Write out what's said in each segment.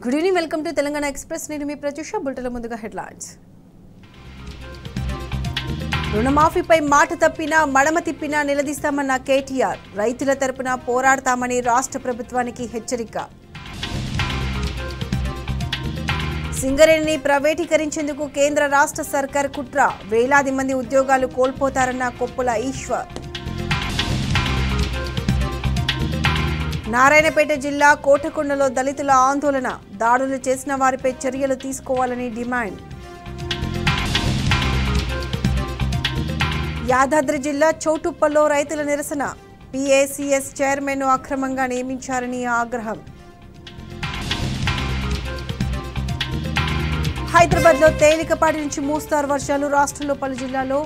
Good evening, welcome to Telangana express. నేను మీ ప్రత్యూష. బులెటిన్ల ముందుగా headlines. రుణమాఫీపై మాట తప్పినా మడమ తిప్పినా నిలదీస్తామన్న కేటీఆర్. రైతుల తరపున పోరాడతామని రాష్ట్ర ప్రభుత్వానికి హెచ్చరిక. సింగరేణిని ప్రైవేటీకరించేందుకు కేంద్ర రాష్ట్ర సర్కార్ కుట్ర. వేలాది మంది ఉద్యోగాలు కోల్పోతారన్న కొప్పుల ఈశ్వర్. నారాయణపేట జిల్లా కోటకొండలో దళితుల ఆందోళన. దాడులు చేసిన వారిపై చర్యలు తీసుకోవాలని డిమాండ్. యాదాద్రి జిల్లా చౌటుప్పల్లో రైతుల నిరసన. పీఏసీఎస్ చైర్మన్ను అక్రమంగా నియమించారని ఆగ్రహం. హైదరాబాద్లో తేలికపాటి నుంచి మోస్తారు వర్షాలు. రాష్ట్రంలో పలు జిల్లాల్లో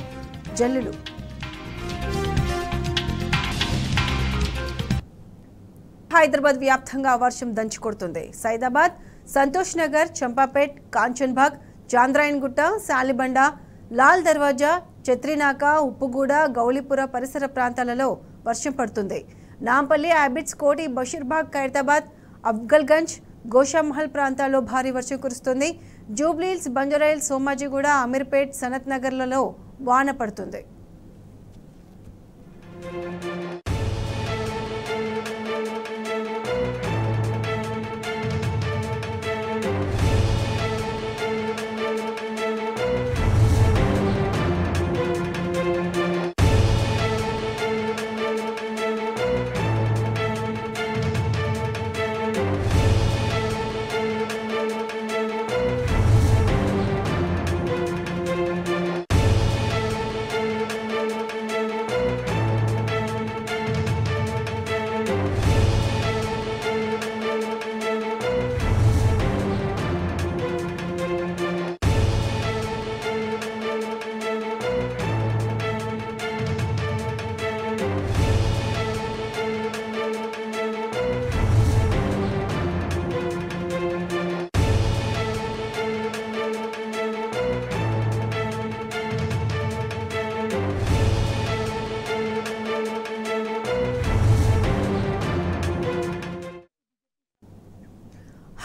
జల్లులు. హైదరాబాద్ వ్యాప్తంగా వర్షం దంచుకొడుతుంది. సైదాబాద్, సంతోష్ నగర్, చంపాపేట్, కాంచన్బాగ్, చాంద్రాయణగుట్ట, సాలిబండ, లాల్ దర్వాజా, చత్రినాక, ఉప్పుగూడ, గౌలిపుర పరిసర ప్రాంతాలలో వర్షం పడుతుంది. నాంపల్లి, అబిడ్స్, కోటి, బషీర్బాగ్, ఖైరతాబాద్, అఫ్జల్గంజ్, గోషామహల్ ప్రాంతాల్లో భారీ వర్షం కురుస్తుంది. జూబ్లీహిల్స్, బంజారాహిల్స్, సోమాజిగూడ, అమీర్పేట్, సనత్ నగర్లలో వాన పడుతుంది.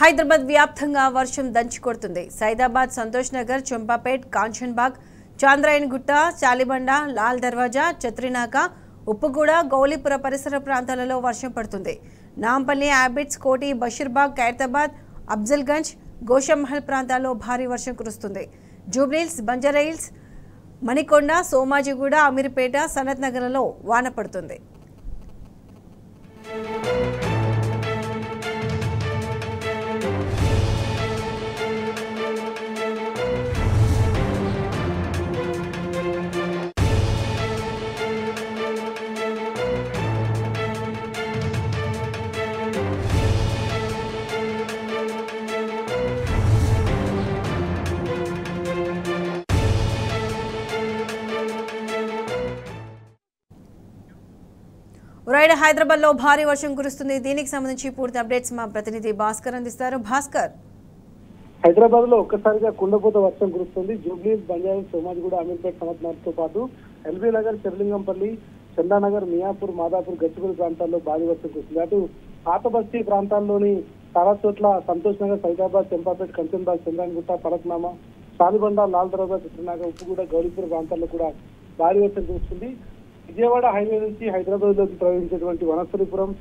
హైదరాబాద్ వ్యాప్తంగా వర్షం దంచుకొడుతుంది. సైదాబాద్, సంతోష్ నగర్, చంపాపేట్, కాంచన్బాగ్, చాంద్రాయణగుట్ట, చాలిబండ, లాల్ దర్వాజా, చత్రినాక, ఉప్పుగూడ, గౌలిపుర పరిసర ప్రాంతాలలో వర్షం పడుతుంది. నాంపల్లి, అబిడ్స్, కోటి, బషీర్బాగ్, ఖైరతాబాద్, అఫ్జల్గంజ్, గోషామహల్ ప్రాంతాల్లో భారీ వర్షం కురుస్తుంది. జూబ్లీహిల్స్, బంజారాహిల్స్, మణికొండ, సోమాజిగూడ, అమీర్పేట, సనత్ నగర్లలో వాన పడుతుంది. హైదరాబాద్ లో భారీ వర్షం కురుస్తుంది. దీనికి సంబంధించి పూర్తి అప్డేట్స్ మా ప్రతినిధి భాస్కర్ అందిస్తారు. భాస్కర్, హైదరాబాద్ లో ఒక్కసారిగా కుండపోత వర్షం కురుస్తుంది. జూబ్లీహిల్స్, బంజారాహిల్స్, సోమాజిగూడ, అమీర్పేట్, సనత్ నగర్ తో పాటు ఎల్బీ నగర్, చెర్లింగంపల్లి, చందానగర్, మియాపూర్, మాదాపూర్, గచ్చిబౌలి ప్రాంతాల్లో భారీ వర్షం కురుస్తుంది. అటు పాత బస్తీ ప్రాంతాల్లోని చాలా చోట్ల సంతోష్ నగర్, సైదాబాద్, చంపాపేట్, కంచన్బాగ్, చంద్రాయణగుట్ట, పలక్నామా, సాలిబండ, లాల్ దర్వాజా, చిత్రనాగ, ఉప్పుగూడ, గౌలిపుర ప్రాంతాల్లో కూడా భారీ వర్షం కురుస్తుంది. విజయవాడ హైవే నుంచి హైదరాబాద్ లోకి ప్రవహించేటువంటి వనస్థలిపురం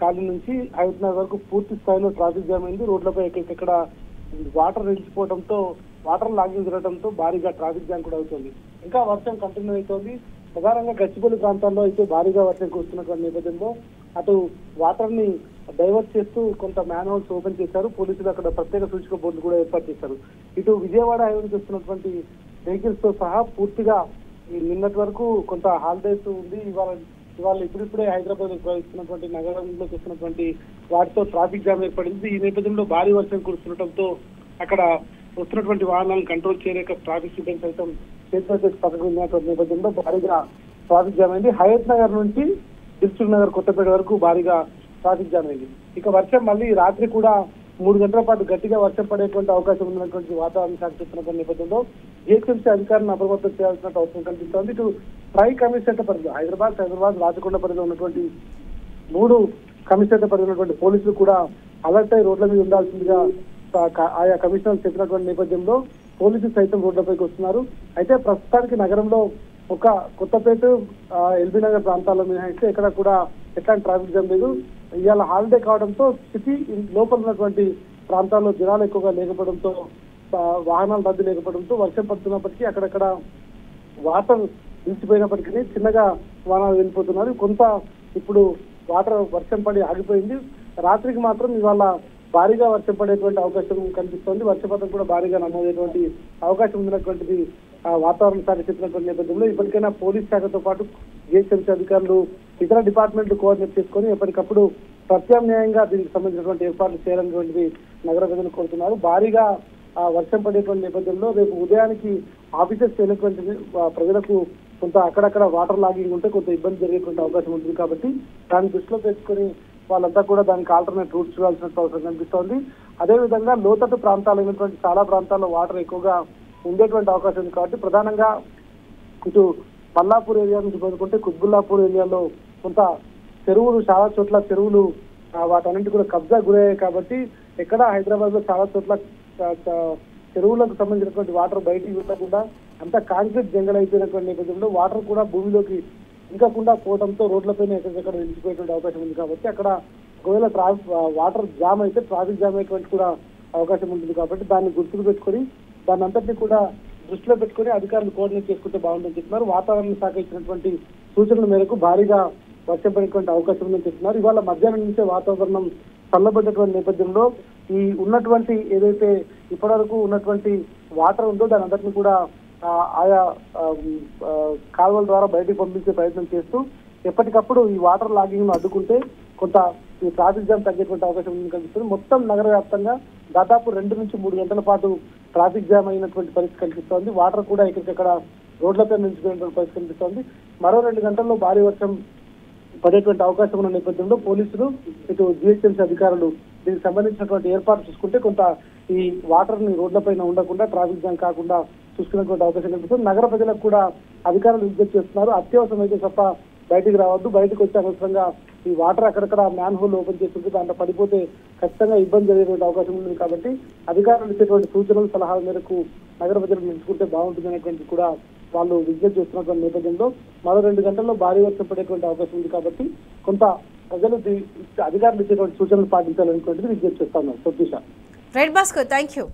కాలనీ నుంచి హైదరాబాద్ నగర్ వరకు పూర్తి స్థాయిలో ట్రాఫిక్ జామ్ అయింది. రోడ్లపై ఎక్కడెక్కడ వాటర్ నిలిచిపోవడంతో, వాటర్ లాగింగ్ జరగడంతో భారీగా ట్రాఫిక్ జామ్ కూడా అవుతుంది. ఇంకా వర్షం కంటిన్యూ అవుతోంది. ప్రధానంగా గచ్చిబౌలి ప్రాంతాల్లో అయితే భారీగా వర్షం కురుస్తున్నటువంటి నేపథ్యంలో అటు వాటర్ ని డైవర్ట్ చేస్తూ కొంత మ్యాన్ హోల్స్ ఓపెన్ చేశారు. పోలీసులు అక్కడ ప్రత్యేక సూచిక బోర్డులు కూడా ఏర్పాటు చేశారు. ఇటు విజయవాడ హైవే నుంచి వస్తున్నటువంటి వెహికల్స్ తో సహా పూర్తిగా నిన్నటి వరకు కొంత హాలిడేస్ ఉంది. ఇవాళ ఇప్పుడిప్పుడే హైదరాబాద్ ప్రవహిస్తున్నటువంటి నగరంలో చూస్తున్నటువంటి వాటితో ట్రాఫిక్ జామ్ ఏర్పడింది. ఈ నేపథ్యంలో భారీ వర్షం కురుస్తుండటంతో అక్కడ వస్తున్నటువంటి వాహనాలను కంట్రోల్ చేయలేక ట్రాఫిక్ సిబ్బంది సైతం చేతుల పక్కకు ఉన్నటువంటి నేపథ్యంలో భారీగా ట్రాఫిక్ జామ్ అయింది. హయత్ నగర్ నుంచి దిల్సుఖ్ నగర్, కొత్తపేట వరకు భారీగా ట్రాఫిక్ జామ్ అయింది. ఇక వర్షం మళ్ళీ రాత్రి కూడా 3 గంటల పాటు గట్టిగా వర్షం పడేటువంటి అవకాశం ఉన్నటువంటి వాతావరణ శాఖ చెప్తున్నటువంటి నేపథ్యంలో జిహెచ్ఎంసీ అధికారులను అప్రమత్తం చేయాల్సిన అవసరం కనిపిస్తోంది. ఇటు ట్రై కమిషనరేట్ పరిధిలో హైదరాబాద్, రాచకొండ పరిధిలో ఉన్నటువంటి 3 కమిషనరేట్ పరిధిలో ఉన్నటువంటి పోలీసులు కూడా అలర్ట్ అయి రోడ్ల మీద ఉండాల్సిందిగా ఆయా కమిషనర్లు చెప్పినటువంటి నేపథ్యంలో పోలీసులు సైతం రోడ్లపైకి వస్తున్నారు. అయితే ప్రస్తుతానికి నగరంలో ఒక కొత్తపేట ఎల్బీ నగర్ ప్రాంతాల్లో మినహాయిస్తే ఎక్కడ కూడా ఎట్లాంటి ట్రాఫిక్ జామ్ లేదు. ఇవాళ హాలిడే కావడంతో సిటీ లోపల ఉన్నటువంటి ప్రాంతాల్లో జనాలు ఎక్కువగా లేకపోవడంతో వాహనాలు రద్దు లేకపోవడంతో వర్షం పడుతున్నప్పటికీ అక్కడక్కడ వాటర్ నిలిచిపోయినప్పటికీ చిన్నగా వాహనాలు వెళ్ళిపోతున్నారు. కొంత ఇప్పుడు వర్షం పడి ఆగిపోయింది. రాత్రికి మాత్రం ఇవాళ భారీగా వర్షం పడేటువంటి అవకాశం కనిపిస్తోంది. వర్షపాతం కూడా భారీగా నమోదయ్యేటువంటి అవకాశం ఉన్నటువంటిది వాతావరణ శాఖ చెప్పినటువంటి నేపథ్యంలో ఇప్పటికైనా పోలీస్ శాఖతో పాటు జిహెచ్ఎంసీ అధికారులు ఇతర డిపార్ట్మెంట్లు కోఆర్డినేట్ చేసుకొని ఎప్పటికప్పుడు ప్రత్యామ్నాయంగా దీనికి సంబంధించినటువంటి ఏర్పాట్లు చేయాలనేటువంటిది నగర ప్రజలు కోరుతున్నారు. భారీగా వర్షం పడేటువంటి నేపథ్యంలో రేపు ఉదయానికి ఆఫీసెస్ వెళ్ళేటువంటి ప్రజలకు కొంత అక్కడక్కడ వాటర్ లాగింగ్ ఉంటే కొంత ఇబ్బంది జరిగేటువంటి అవకాశం ఉంటుంది. కాబట్టి దాన్ని దృష్టిలో పెట్టుకుని వాళ్ళంతా కూడా దానికి ఆల్టర్నేట్ రూట్స్ చూడాల్సిన అవసరం కనిపిస్తోంది. అదేవిధంగా లోతట్టు ప్రాంతాలైనటువంటి చాలా ప్రాంతాల్లో వాటర్ ఎక్కువగా ఉండేటువంటి అవకాశం ఉంది. కాబట్టి ప్రధానంగా ఇటు పల్లాపూర్ ఏరియా నుంచి పోదుకుంటే కుత్బుల్లాపూర్ ఏరియాలో కొంత చెరువులు చాలా చోట్ల చెరువులు వాటన్నింటి కూడా కబ్జా గురయ్యాయి. కాబట్టి ఎక్కడ హైదరాబాద్ లో చాలా చోట్ల చెరువులకు సంబంధించినటువంటి వాటర్ బయటికి వెళ్ళకుండా అంతా కాంక్రీట్ జంగల్ అయిపోయినటువంటి నేపథ్యంలో వాటర్ కూడా భూమిలోకి ఇంకకుండా పోవడంతో రోడ్లపైన ఎక్కడికక్కడ నిలిచిపోయేటువంటి అవకాశం ఉంది. కాబట్టి అక్కడ ఒకవేళ వాటర్ జామ్ అయితే ట్రాఫిక్ జామ్ అయ్యేటువంటి కూడా అవకాశం ఉంటుంది. కాబట్టి దాన్ని గుర్తుకు పెట్టుకొని దాన్ని అంతటినీ కూడా దృష్టిలో పెట్టుకుని అధికారులు కోఆర్డినేట్ చేసుకుంటే బాగుంటుందని చెప్తున్నారు. వాతావరణ శాఖ ఇచ్చినటువంటి సూచనల మేరకు భారీగా వర్షం పడేటువంటి అవకాశం ఉందని చెప్తున్నారు. ఇవాళ మధ్యాహ్నం నుంచే వాతావరణం చల్లబడ్డటువంటి నేపథ్యంలో ఈ ఉన్నటువంటి ఏదైతే ఇప్పటివరకు ఉన్నటువంటి వాటర్ ఉందో దాని అందరినీ కూడా ఆయా కాలువల ద్వారా బయటకు పంపించే ప్రయత్నం చేస్తూ ఎప్పటికప్పుడు ఈ వాటర్ లాగింగ్ ను అడ్డుకుంటే కొంత ఈ ట్రాఫిక్ జామ్ తగ్గేటువంటి అవకాశం ఉందని కనిపిస్తుంది. మొత్తం నగర వ్యాప్తంగా దాదాపు 2 నుంచి 3 గంటల పాటు ట్రాఫిక్ జామ్ అయినటువంటి పరిస్థితి కనిపిస్తోంది. వాటర్ కూడా ఎక్కడికక్కడ రోడ్లపై నిలిచిపోయినటువంటి పరిస్థితి కనిపిస్తోంది. మరో 2 గంటల్లో భారీ వర్షం పడేటువంటి అవకాశం ఉన్న నేపథ్యంలో పోలీసులు ఇటు జిహెచ్ఎంసీ అధికారులు దీనికి సంబంధించినటువంటి ఏర్పాటు చూసుకుంటే కొంత ఈ వాటర్ ని రోడ్లపైన ఉండకుండా ట్రాఫిక్ జామ్ కాకుండా చూసుకునేటువంటి అవకాశం కనిపిస్తుంది. నగర ప్రజలకు కూడా అధికారులు విజ్ఞప్తి చేస్తున్నారు. అత్యవసరం అయితే తప్ప బయటికి రావద్దు. బయటకు వచ్చే అనవసరంగా ఈ వాటర్ అక్కడక్కడ మ్యాన్ హోల్ ఓపెన్ చేస్తుంటే దాంట్లో పడిపోతే ఖచ్చితంగా ఇబ్బంది జరిగేటువంటి అవకాశం ఉంది. కాబట్టి అధికారులు ఇచ్చేటువంటి సూచనలు సలహాల మేరకు నగర ప్రజలు నిలుచుకుంటే బాగుంటుంది అనేటువంటి కూడా వాళ్ళు విజ్ఞప్తి చేస్తున్నటువంటి నేపథ్యంలో మరో 2 గంటల్లో భారీ వర్షం పడేటువంటి అవకాశం ఉంది. కాబట్టి కొంత ప్రజలు అధికారులు ఇచ్చేటువంటి సూచనలు పాటించాలనేటువంటిది విజ్ఞప్తి చేస్తాను. Satish. Right Bhaskar, thank you.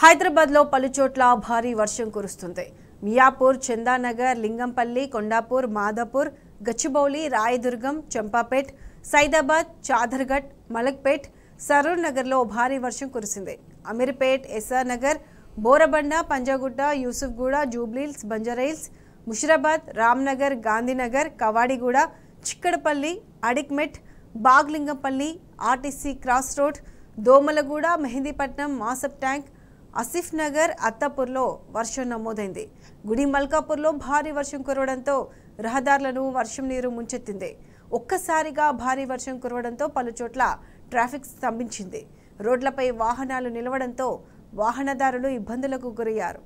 Hyderabad లో పలుచోట్ల భారీ వర్షం కురుస్తుంది. మియాపూర్, చందానగర్, లింగంపల్లి, కొండాపూర్, మాదాపూర్, గచ్చిబౌలి, రాయదుర్గం, చంపాపేట్, సైదాబాద్, చాదర్ఘట్, మలక్పేట్, సరూర్ నగర్ లో భారీ వర్షం కురిసింది. Ameerpet, SR Nagar, Borabanda, Panjagutta, Yousufguda, Jubilee Hills, Banjara Hills, Musheerabad, Ramnagar, Gandhinagar, Kavadiguda, Chikkadpally, Adikmet, Baghlingampally, RTC cross road, Domalguda, Mehdipatnam, Masab Tank, Asif Nagar, అత్తాపూర్లో వర్షం నమోదైంది. గుడి మల్కాపూర్లో భారీ వర్షం కురవడంతో రహదారులను వర్షం నీరు ముంచెత్తింది. ఒక్కసారిగా భారీ వర్షం కురవడంతో పలు చోట్ల ట్రాఫిక్ స్తంభించింది. రోడ్లపై వాహనాలు నిలవడంతో వాహనదారులు ఇబ్బందులకు గురయ్యారు.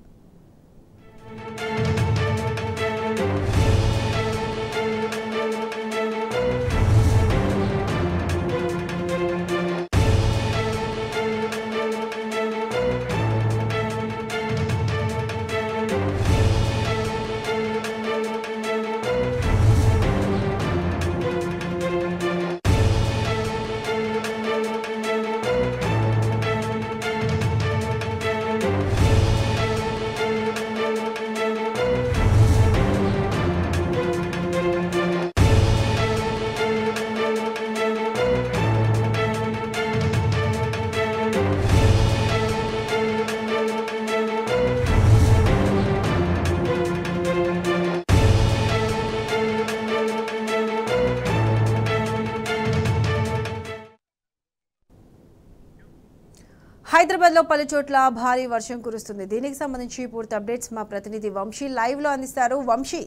హైదరాబాద్లో పలు చోట్ల భారీ వర్షం కురుస్తుంది. దీనికి సంబంధించి పూర్తి అప్డేట్స్ మా ప్రతినిధి వంశీ లైవ్ లో అందిస్తారు. వంశీ,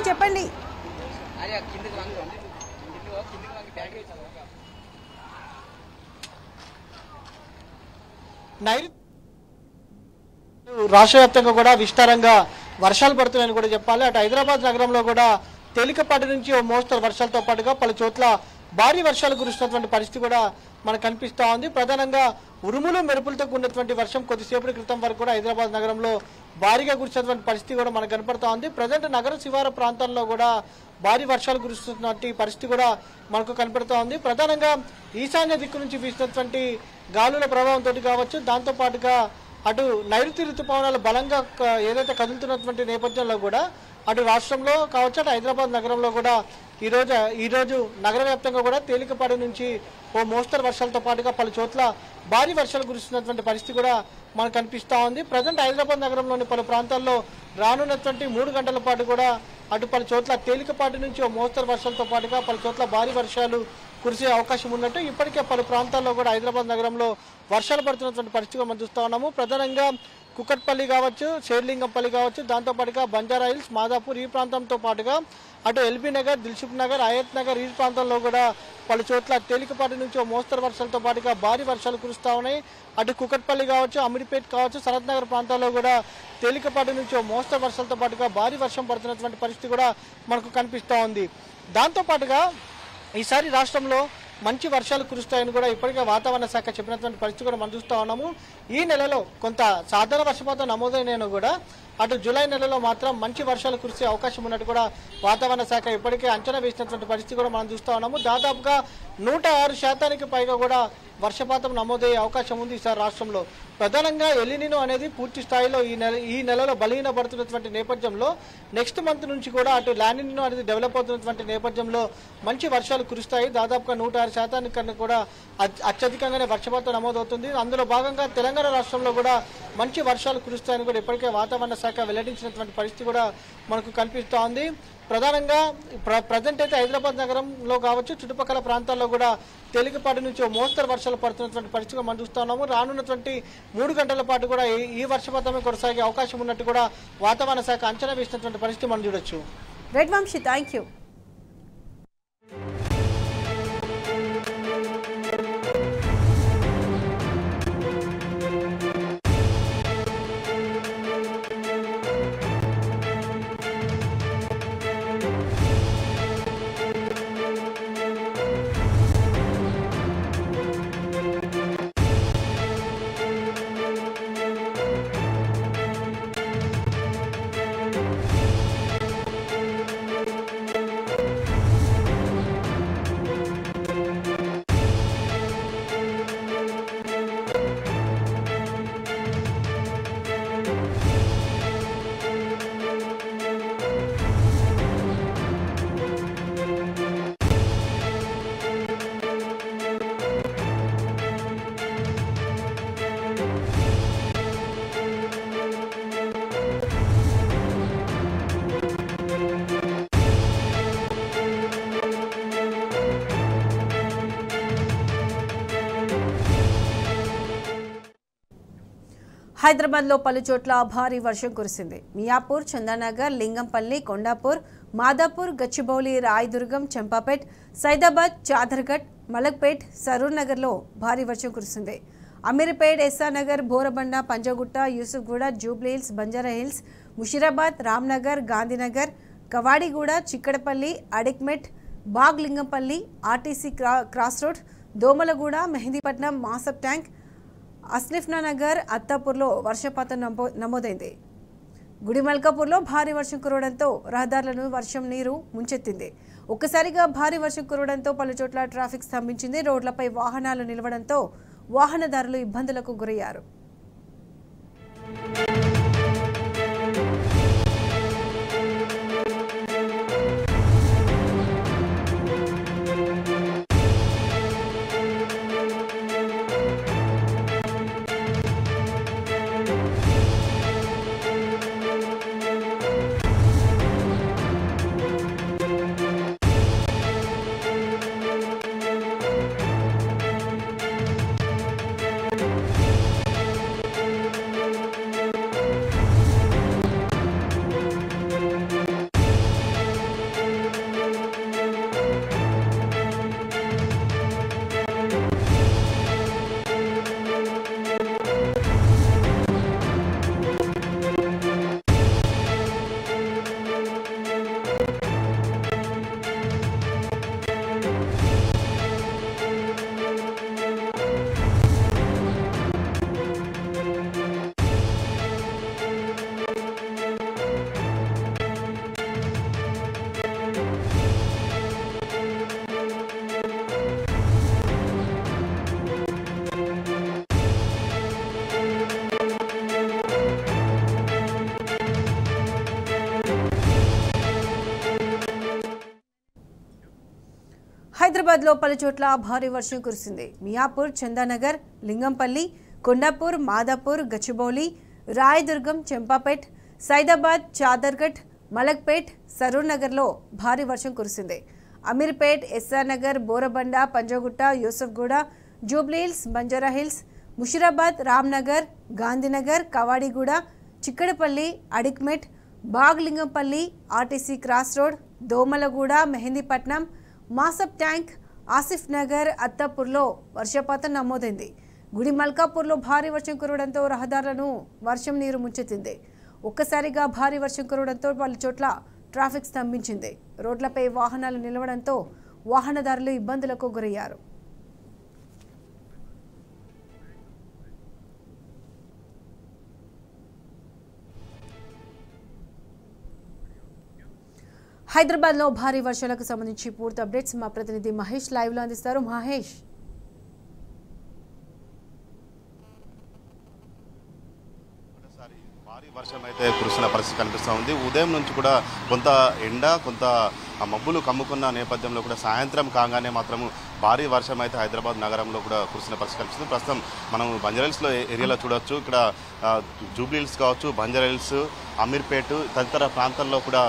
చెప్పండి. రాష్ట్ర వ్యాప్తంగా కూడా విస్తారంగా వర్షాలు పడుతున్నాయని కూడా చెప్పాలి. అటు హైదరాబాద్ నగరంలో కూడా తేలికపాటి నుంచి ఓ మోస్తరు వర్షాలతో పాటుగా పలు చోట్ల భారీ వర్షాలు కురుస్తున్నటువంటి పరిస్థితి కూడా మనకు కనిపిస్తూ ఉంది. ప్రధానంగా ఉరుములు మెరుపులతో కూడినటువంటి వర్షం కొద్దిసేపటి క్రితం వరకు కూడా హైదరాబాద్ నగరంలో భారీగా కురిసినటువంటి పరిస్థితి కూడా మనకు కనపడుతూ ఉంది. ప్రజెంట్ నగర శివార ప్రాంతాల్లో కూడా భారీ వర్షాలు కురుస్తున్నటువంటి పరిస్థితి కూడా మనకు కనపడుతూ ఉంది. ప్రధానంగా ఈశాన్య దిక్కు నుంచి వీసినటువంటి గాలుల ప్రభావంతో కావచ్చు, దాంతోపాటుగా అటు నైరుతి ఋతుపవనాలు బలంగా ఏదైతే కదులుతున్నటువంటి నేపథ్యంలో కూడా అటు రాష్ట్రంలో కావచ్చు, అటు హైదరాబాద్ నగరంలో కూడా ఈరోజు నగర వ్యాప్తంగా కూడా తేలికపాటి నుంచి ఓ మోస్తరు వర్షాలతో పాటుగా పలు చోట్ల భారీ వర్షాలు కురుస్తున్నటువంటి పరిస్థితి కూడా మనకు కనిపిస్తూ ఉంది. ప్రజెంట్ హైదరాబాద్ నగరంలోని పలు ప్రాంతాల్లో రానున్నటువంటి 3 గంటల పాటు కూడా అటు పలు చోట్ల తేలికపాటి నుంచి ఓ మోస్తరు వర్షాలతో పాటుగా పలు చోట్ల భారీ వర్షాలు కురిసే అవకాశం ఉన్నట్టు ఇప్పటికే పలు ప్రాంతాల్లో కూడా హైదరాబాద్ నగరంలో వర్షాలు పడుతున్నటువంటి పరిస్థితిగా మనం చూస్తూ ఉన్నాము. ప్రధానంగా కుకట్పల్లి కావచ్చు, షేర్లింగంపల్లి కావచ్చు, దాంతోపాటుగా బంజారా హిల్స్, మాదాపూర్ ఈ ప్రాంతంతో పాటుగా అటు ఎల్బీ నగర్, దిల్సుఖ్ నగర్, హయత్ నగర్ ఈ ప్రాంతాల్లో కూడా పలు చోట్ల తేలికపాటి నుంచి ఓ మోస్తరు వర్షాలతో పాటుగా భారీ వర్షాలు కురుస్తూ ఉన్నాయి. అటు కుకట్పల్లి కావచ్చు, అమీర్పేట్ కావచ్చు, సరత్ నగర్ ప్రాంతాల్లో కూడా తేలికపాటి నుంచి ఓ మోస్తరు వర్షాలతో పాటుగా భారీ వర్షం పడుతున్నటువంటి పరిస్థితి కూడా మనకు కనిపిస్తూ ఉంది. దాంతోపాటుగా ఈసారి రాష్ట్రంలో మంచి వర్షాలు కురుస్తాయని కూడా ఇప్పటికే వాతావరణ శాఖ చెప్పినటువంటి పరిస్థితి కూడా మనం చూస్తూ ఉన్నాము. ఈ నెలలో కొంత సాధారణ వర్షపాతం నమోదైన కూడా అటు జూలై నెలలో మాత్రం మంచి వర్షాలు కురిసే అవకాశం ఉన్నట్టు కూడా వాతావరణ శాఖ ఇప్పటికే అంచనా వేసినటువంటి పరిస్థితి కూడా మనం చూస్తూ ఉన్నాము. దాదాపుగా 106% పైగా కూడా వర్షపాతం నమోదయ్యే అవకాశం ఉంది ఈసారి రాష్ట్రంలో. ప్రధానంగా ఎలినినో అనేది పూర్తి స్థాయిలో ఈ నెలలో బలహీనపడుతున్నటువంటి నేపథ్యంలో నెక్స్ట్ మంత్ నుంచి కూడా అటు లానినో అనేది డెవలప్ అవుతున్నటువంటి నేపథ్యంలో మంచి వర్షాలు కురుస్తాయి. దాదాపుగా 106% కన్నా కూడా అత్యధికంగానే వర్షపాతం నమోదవుతుంది. అందులో భాగంగా తెలంగాణ రాష్ట్రంలో కూడా మంచి వర్షాలు కురుస్తాయని కూడా ఇప్పటికే వాతావరణ శాఖ వెల్లడించినటువంటి పరిస్థితి కూడా మనకు కనిపిస్తూ ఉంది. ప్రధానంగా ప్రజెంట్ అయితే హైదరాబాద్ నగరంలో కావచ్చు, చుట్టుపక్కల ప్రాంతాల్లో కూడా తేలికపాటి నుంచి మోస్తరు వర్షాలు పడుతున్నటువంటి పరిస్థితిగా మనం చూస్తూ ఉన్నాము. రానున్నటువంటి 3 గంటల పాటు కూడా ఈ వర్షపాతమే కొనసాగే అవకాశం ఉన్నట్టు కూడా వాతావరణ శాఖ అంచనా వేసినటువంటి పరిస్థితి మనం చూడొచ్చు. Right Vamshi, thank you. హైదరాబాద్లో పలు చోట్ల భారీ వర్షం కురిసింది. మియాపూర్, చందానగర్, లింగంపల్లి, కొండాపూర్, మాదాపూర్, గచ్చిబౌలి, రాయదుర్గం, చంపాపేట్, సైదాబాద్, చాదర్ఘట్, మలక్పేట్, సరూర్ నగర్లో భారీ వర్షం కురిసింది. Ameerpet, SR Nagar, Borabanda, Panjagutta, Yousufguda, Jubilee Hills, Banjara Hills, Musheerabad, Ramnagar, Gandhinagar, Kavadiguda, Chikkadpally, Adikmet, Bagh Lingampally, RTC cross road, Domalguda, Mehdipatnam, Masab tank, అస్నిఫ్నానగర్, అత్తాపూర్లో వర్షపాతం నమోదైంది. గుడిమల్కాపూర్లో భారీ వర్షం కురవడంతో రహదారులను వర్షం నీరు ముంచెత్తింది. ఒక్కసారిగా భారీ వర్షం కురవడంతో పలు చోట్ల ట్రాఫిక్ స్తంభించింది. రోడ్లపై వాహనాలు నిలవడంతో వాహనదారులు ఇబ్బందులకు గురయ్యారు. హైదరాబాద్లో పలు చోట్ల భారీ వర్షం కురిసింది. మియాపూర్, చందానగర్, లింగంపల్లి, కొండాపూర్, మాదాపూర్, గచ్చిబౌలి, రాయదుర్గం, చంపాపేట్, సైదాబాద్, చాదర్ఘట్, మలక్పేట్, సరూర్ నగర్లో భారీ వర్షం కురిసింది. Ameerpet, SR Nagar, Borabanda, Panjagutta, Yousufguda, Jubilee Hills, Banjara Hills, Musheerabad, Ramnagar, Gandhinagar, Kavadiguda, Chikkadpally, Adikmet, Bagh Lingampally, RTC cross road, Domalguda, Mehdipatnam, Masab tank, Asif Nagar, అత్తాపూర్లో వర్షపాతం నమోదైంది. గుడిమల్కాపూర్లో భారీ వర్షం కురవడంతో రహదారులను వర్షం నీరు ముంచెత్తింది. ఒక్కసారిగా భారీ వర్షం కురవడంతో పలు చోట్ల ట్రాఫిక్ స్తంభించింది. రోడ్లపై వాహనాలు నిలవడంతో వాహనదారులు ఇబ్బందులకు గురయ్యారు. హైదరాబాద్లో భారీ వర్షాలకు సంబంధించి పూర్తి అప్డేట్స్ మా ప్రతినిధి మహేష్ లైవ్లో అందిస్తారు. మహేష్, భారీ వర్షం అయితే కురుస్తున్న పరిస్థితి కనిపిస్తూ ఉంది. ఉదయం నుంచి కూడా కొంత ఎండ, కొంత మబ్బులు కమ్ముకున్న నేపథ్యంలో కూడా సాయంత్రం కాగానే మాత్రము భారీ వర్షం అయితే హైదరాబాద్ నగరంలో కూడా కురుస్తున్న పరిస్థితి కనిపిస్తుంది. ప్రస్తుతం మనం బంజారాహిల్స్లో ఏరియాలో చూడవచ్చు. ఇక్కడ జూబ్లీహిల్స్ కావచ్చు, బంజారాహిల్స్, అమీర్పేట్ తదితర ప్రాంతాల్లో కూడా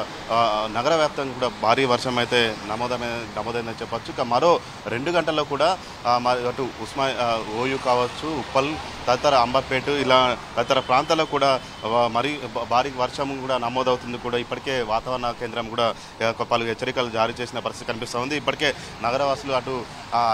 నగర వ్యాప్తంగా కూడా భారీ వర్షం అయితే నమోదైందని చెప్పచ్చు. ఇక మరో 2 గంటల్లో కూడా అటు ఓయూ కావచ్చు, ఉప్పల్ తదితర అంబర్పేట ఇలా తదితర ప్రాంతాల్లో కూడా మరీ భారీ వర్షం కూడా నమోదవుతుంది. కూడా ఇప్పటికే వాతావరణ కేంద్రం కూడా పలు హెచ్చరికలు జారీ చేసిన పరిస్థితి కనిపిస్తూ ఉంది. ఇప్పటికే నగరవాసులు అటు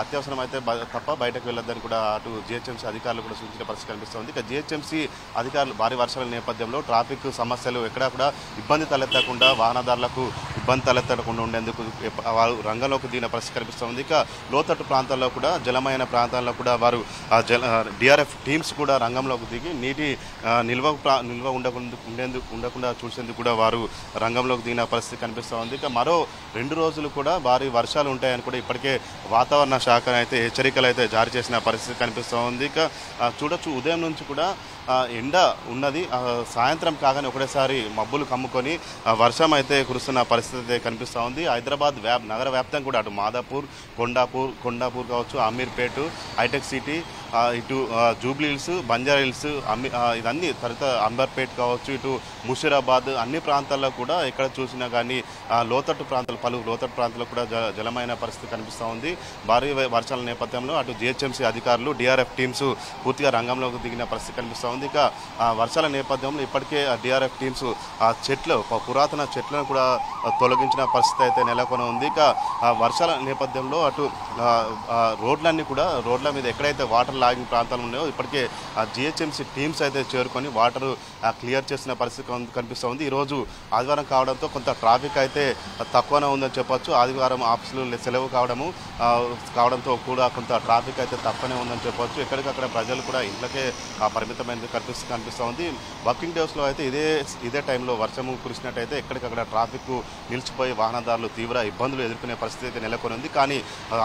అత్యవసరం అయితే తప్ప బయటకు వెళ్ళొద్దని కూడా అటు జిహెచ్ఎంసీ అధికారులు కూడా సూచించిన పరిస్థితి కనిపిస్తుంది. ఇక జిహెచ్ఎంసీ అధికారులు భారీ వర్షాల నేపథ్యంలో ట్రాఫిక్ సమస్యలు ఎక్కడా కూడా ఇబ్బంది తలెత్తకుండా, వాహనదారులకు ఇబ్బంది తలెత్తకుండా ఉండేందుకు వారు రంగంలోకి దిగిన పరిస్థితి కనిపిస్తుంది. ఇక లోతట్టు ప్రాంతాల్లో కూడా, జలమైన ప్రాంతాల్లో కూడా వారు డిఆర్ఎఫ్ టీమ్స్ కూడా రంగంలోకి దిగి నీటి నిల్వ ఉండకుండా చూసేందుకు కూడా వారు రంగంలోకి దిగిన పరిస్థితి కనిపిస్తూ ఉంది. ఇక మరో 2 రోజులు కూడా భారీ వర్షాలు ఉంటాయని కూడా ఇప్పటికే వాతావరణ శాఖ అయితే హెచ్చరికలు అయితే జారీ చేసిన పరిస్థితి కనిపిస్తూ ఉంది. ఇక చూడొచ్చు, ఉదయం నుంచి కూడా ఎండ ఉన్నది. సాయంత్రం కాగానే ఒకటేసారి మబ్బులు కమ్ముకొని వర్షం అయితే కురుస్తున్న పరిస్థితి కనిపిస్తూ ఉంది. హైదరాబాద్ నగర వ్యాప్తంగా కూడా అటు మాదాపూర్, కొండాపూర్ కావచ్చు, అమీర్పేట్, హైటెక్ సిటీ, ఇటు జూబ్లీ హిల్స్, బంజారా హిల్స్, ఇదన్నీ తర్వాత అంబర్పేట్ కావచ్చు, ఇటు ముషీరాబాద్ అన్ని ప్రాంతాల్లో కూడా ఎక్కడ చూసినా కానీ లోతట్టు ప్రాంతాలు, పలు లోతట్టు ప్రాంతాల్లో కూడా జలమైన పరిస్థితి కనిపిస్తూ ఉంది. భారీ వర్షాల నేపథ్యంలో అటు జిహెచ్ఎంసీ అధికారులు, డిఆర్ఎఫ్ టీమ్స్ పూర్తిగా రంగంలోకి దిగిన పరిస్థితి కనిపిస్తూ ఉంది. ఇక వర్షాల నేపథ్యంలో ఇప్పటికే డిఆర్ఎఫ్ టీమ్స్ పురాతన చెట్లను కూడా తొలగించిన పరిస్థితి అయితే నెలకొని ఉంది. ఇక వర్షాల నేపథ్యంలో అటు రోడ్ల మీద ఎక్కడైతే వాటర్ లాగింగ్ ప్రాంతాలు ఉన్నాయో ఇప్పటికే జిహెచ్ఎంసీ టీమ్స్ అయితే చేరుకొని వాటర్ క్లియర్ చేసిన పరిస్థితి కనిపిస్తూ ఉంది. ఈరోజు ఆదివారం కావడంతో కొంత ట్రాఫిక్ అయితే తక్కువనే ఉందని చెప్పొచ్చు. ఆదివారం ఆఫీసులు సెలవు కావడంతో కూడా కొంత ట్రాఫిక్ అయితే తక్కువనే ఉందని చెప్పొచ్చు. ఎక్కడికక్కడ ప్రజలు కూడా ఇంట్లోకే పరిమితమైనది కనిపిస్తూ ఉంది. వర్కింగ్ డేస్లో అయితే ఇదే టైంలో వర్షము కురిసినట్టయితే ఎక్కడికక్కడ ట్రాఫిక్ నిలిచిపోయి వాహనదారులు తీవ్ర ఇబ్బందులు ఎదుర్కొనే పరిస్థితి అయితే నెలకొని ఉంది. కానీ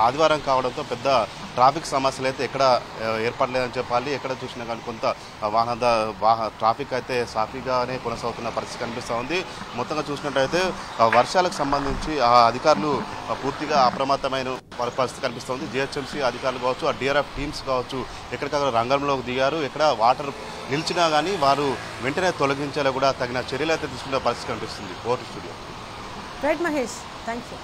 ఆదివారం కావడంతో పెద్ద ట్రాఫిక్ సమస్యలు అయితే ఎక్కడ ఏర్పడలేదని చెప్పాలి. ఎక్కడ చూసినా కానీ కొంత ట్రాఫిక్ అయితే సాఫీగానే కొనసాగుతున్న పరిస్థితి కనిపిస్తూ ఉంది. మొత్తంగా చూసినట్టయితే వర్షాలకు సంబంధించి అధికారులు పూర్తిగా అప్రమత్తమైన పరిస్థితి కనిపిస్తుంది. జిహెచ్ఎంసీ అధికారులు కావచ్చు, ఆ డిఆర్ఎఫ్ టీమ్స్ కావచ్చు ఎక్కడికక్కడ రంగంలోకి దిగారు. ఎక్కడ వాటర్ నిలిచినా కానీ వారు వెంటనే తొలగించేలా కూడా తగిన చర్యలు అయితే తీసుకునే పరిస్థితి కనిపిస్తుంది. Court studio. Right Mahesh, thank you.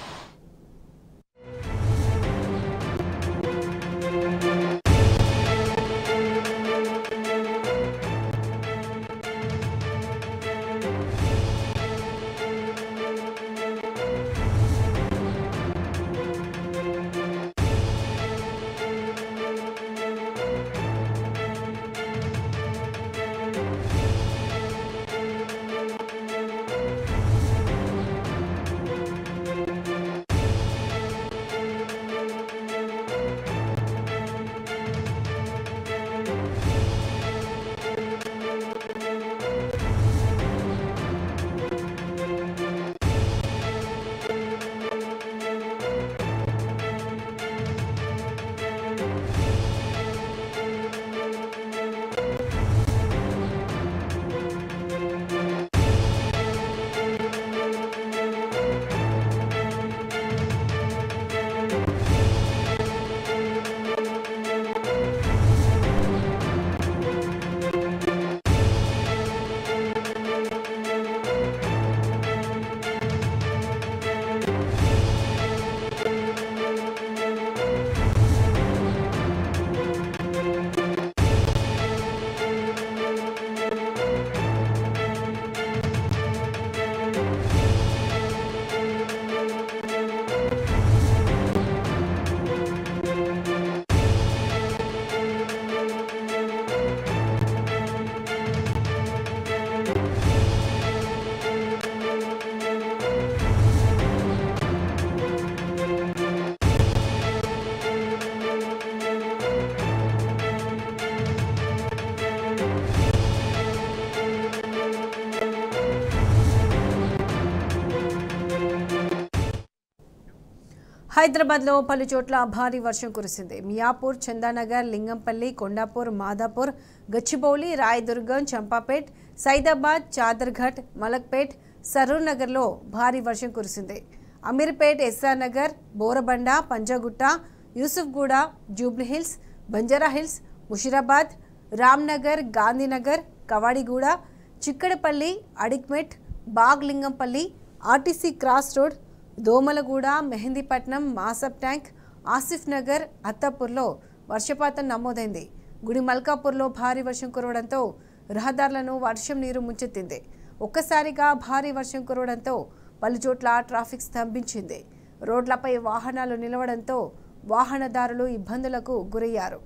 హైదరాబాద్లో పలు చోట్ల భారీ వర్షం కురిసింది. మియాపూర్, చందానగర్, లింగంపల్లి, కొండాపూర్, మాదాపూర్, గచ్చిబౌలి, రాయదుర్గం, చంపాపేట్, సైదాబాద్, చాదర్ఘట్, మలక్పేట్, సరూర్ నగర్లో భారీ వర్షం కురిసింది. Ameerpet, SR Nagar, Borabanda, Panjagutta, Yousufguda, Jubilee Hills, Banjara Hills, Musheerabad, Ramnagar, Gandhinagar, Kavadiguda, Chikkadpally, Adikmet, Bagh Lingampally, RTC cross road, Domalguda, Mehdipatnam, Masab tank, Asif Nagar, అత్తాపూర్లో వర్షపాతం నమోదైంది. గుడి మల్కాపూర్లో భారీ వర్షం కురవడంతో రహదారులను వర్షం నీరు ముంచెత్తింది. ఒక్కసారిగా భారీ వర్షం కురవడంతో పలుచోట్ల ట్రాఫిక్ స్తంభించింది. రోడ్లపై వాహనాలు నిలవడంతో వాహనదారులు ఇబ్బందులకు గురయ్యారు.